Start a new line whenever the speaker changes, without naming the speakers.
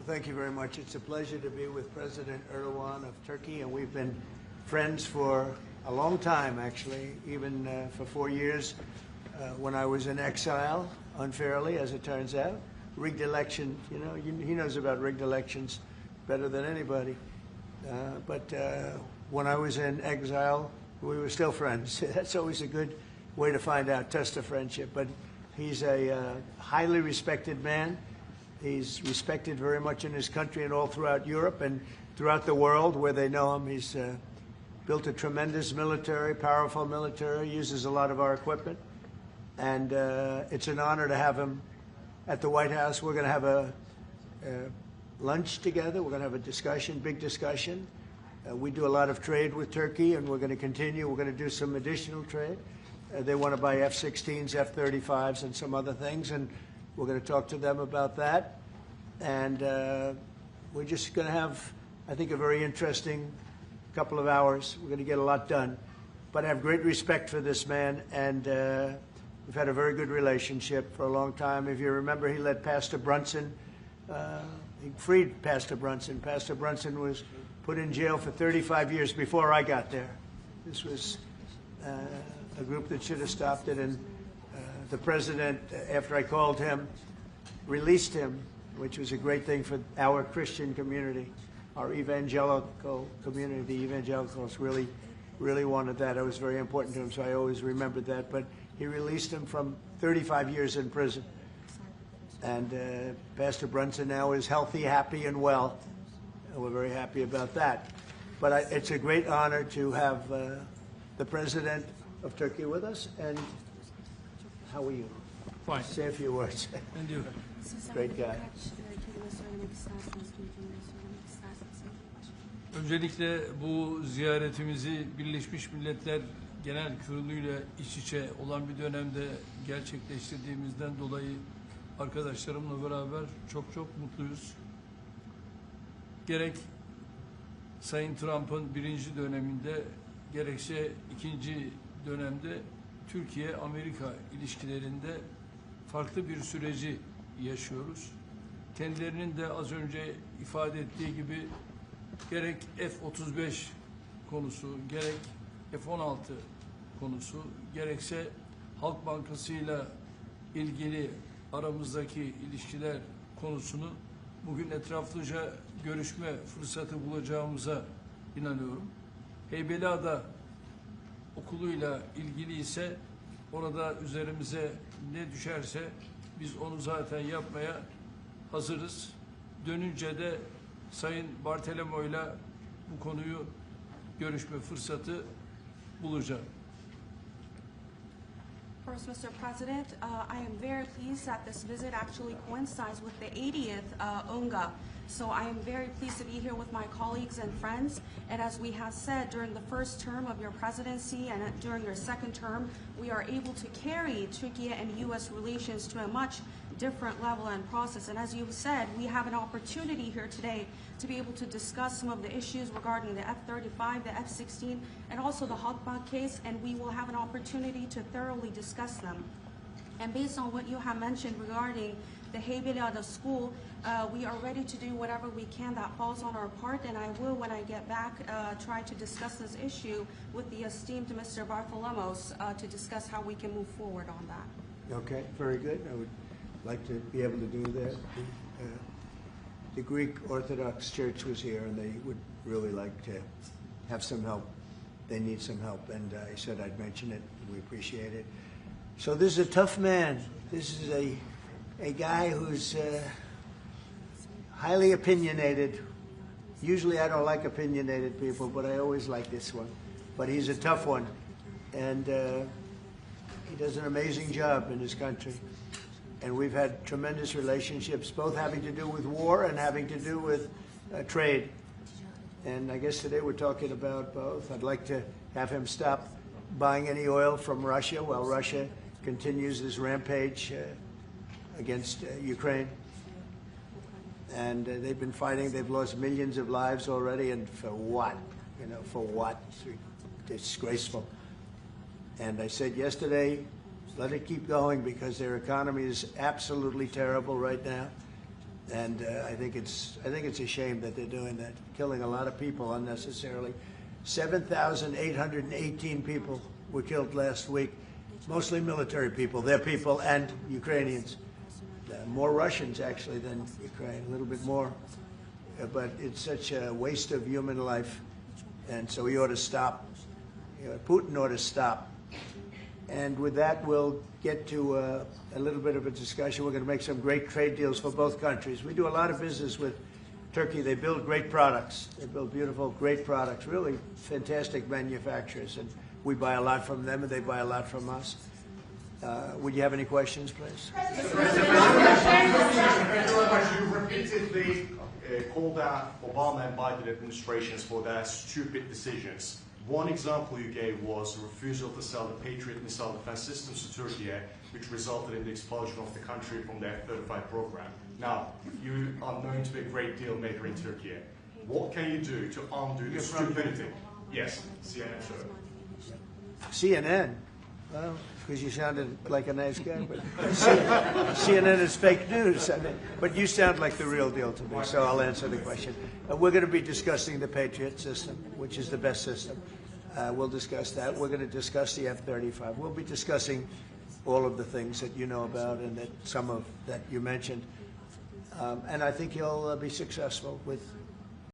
Thank you very much. It's a pleasure to be with President Erdogan of Turkey, and we've been friends for a long time, actually, even for 4 years when I was in exile, unfairly, as it turns out. Rigged election, he knows about rigged elections better than anybody. But when I was in exile, we were still friends. That's always a good way to find out, test a friendship. But he's a highly respected man. He's respected very much in his country and all throughout Europe and throughout the world where they know him. He's built a tremendous military, powerful military, uses a lot of our equipment. And it's an honor to have him at the White House. We're going to have a lunch together. We're going to have a discussion, big discussion. We do a lot of trade with Turkey, and we're going to continue. We're going to do some additional trade. They want to buy F-16s, F-35s, and some other things, and we're going to talk to them about that. And we're just going to have, I think, a very interesting couple of hours. We're going to get a lot done. But I have great respect for this man, and we've had a very good relationship for a long time. If you remember, he led Pastor Brunson. He freed Pastor Brunson. Pastor Brunson was put in jail for 35 years before I got there. This was a group that should have stopped it, and the president, after I called him, released him, which was a great thing for our Christian community, our evangelical community. The evangelicals really wanted that. It was very important to him, so I always remembered that. But he released him from 35 years in prison. And Pastor Brunson now is healthy, happy, and well. And we're very happy about that. But it's a great honor to have the president of Turkey with us. And how are you?
Fine.
Say a few words.
And you?
Great guy.
Öncelikle bu ziyaretimizi Birleşmiş Milletler Genel Kurulu'yla iç içe olan bir dönemde gerçekleştirdiğimizden dolayı arkadaşlarımla beraber çok mutluyuz. Gerek Sayın Trump'ın birinci döneminde gerekse ikinci dönemde Türkiye-Amerika ilişkilerinde farklı bir süreci yaşıyoruz. Kendilerinin de az önce ifade ettiği gibi gerek F-35 konusu, gerek F-16 konusu, gerekse Halk Bankası'yla ilgili aramızdaki ilişkiler konusunu bugün etraflıca görüşme fırsatı bulacağımıza inanıyorum. Heybeliada okuluyla ilgili ise orada üzerimize ne düşerse biz onu zaten yapmaya hazırız. Dönünce de Sayın Bartolomeo'yla bu konuyu görüşme fırsatı bulacağım.
First, Mr. President, I am very pleased that this visit actually coincides with the 80th UNGA. So I am very pleased to be here with my colleagues and friends. And as we have said, during the first term of your presidency and during your second term, we are able to carry Turkey and U.S. relations to a much different level and process. And as you've said, we have an opportunity here today to be able to discuss some of the issues regarding the F-35, the F-16, and also the Halkbank case, and we will have an opportunity to thoroughly discuss them. And based on what you have mentioned regarding the Heybeliada school, we are ready to do whatever we can that falls on our part, and I will, when I get back, try to discuss this issue with the esteemed Mr. Bartolomos to discuss how we can move forward on that.
Okay, very good. I would like to be able to do that. The Greek Orthodox Church was here, and they would really like to have some help. They need some help, and I said I'd mention it, and we appreciate it. So this is a tough man. This is a guy who's highly opinionated. Usually I don't like opinionated people, but I always like this one. But he's a tough one, and he does an amazing job in his country. And we've had tremendous relationships, both having to do with war and having to do with trade. And I guess today we're talking about both. I'd like to have him stop buying any oil from Russia while Russia continues this rampage against Ukraine. And they've been fighting. They've lost millions of lives already. And for what? For what? It's disgraceful. And I said yesterday, let it keep going because their economy is absolutely terrible right now. And I think it's a shame that they're doing that, killing a lot of people unnecessarily. 7,818 people were killed last week, mostly military people, their people, and Ukrainians. More Russians, actually, than Ukraine, a little bit more. But it's such a waste of human life, and so he ought to stop. Putin ought to stop. And with that, we'll get to a little bit of a discussion. We're going to make some great trade deals for both countries. We do a lot of business with Turkey. They build great products. They build beautiful, great products, really fantastic manufacturers. And we buy a lot from them, and they buy a lot from us. Would you have any questions, please?
You repeatedly called out Obama and Biden administrations for their stupid decisions. One example you gave was the refusal to sell the Patriot missile defense systems to Turkey, which resulted in the expulsion of the country from the F-35 program. Now, you are known to be a great deal maker in Turkey. What can you do to undo the stupidity? Yes, CNN, sir.
CNN? Well, because you sounded like a nice guy, but CNN is fake news. I mean, but you sound like the real deal to me, so I'll answer the question. We're going to be discussing the Patriot system, which is the best system. We'll discuss that. We're going to discuss the F-35. We'll be discussing all of the things that you know about and that some of that you mentioned. And I think he'll be successful with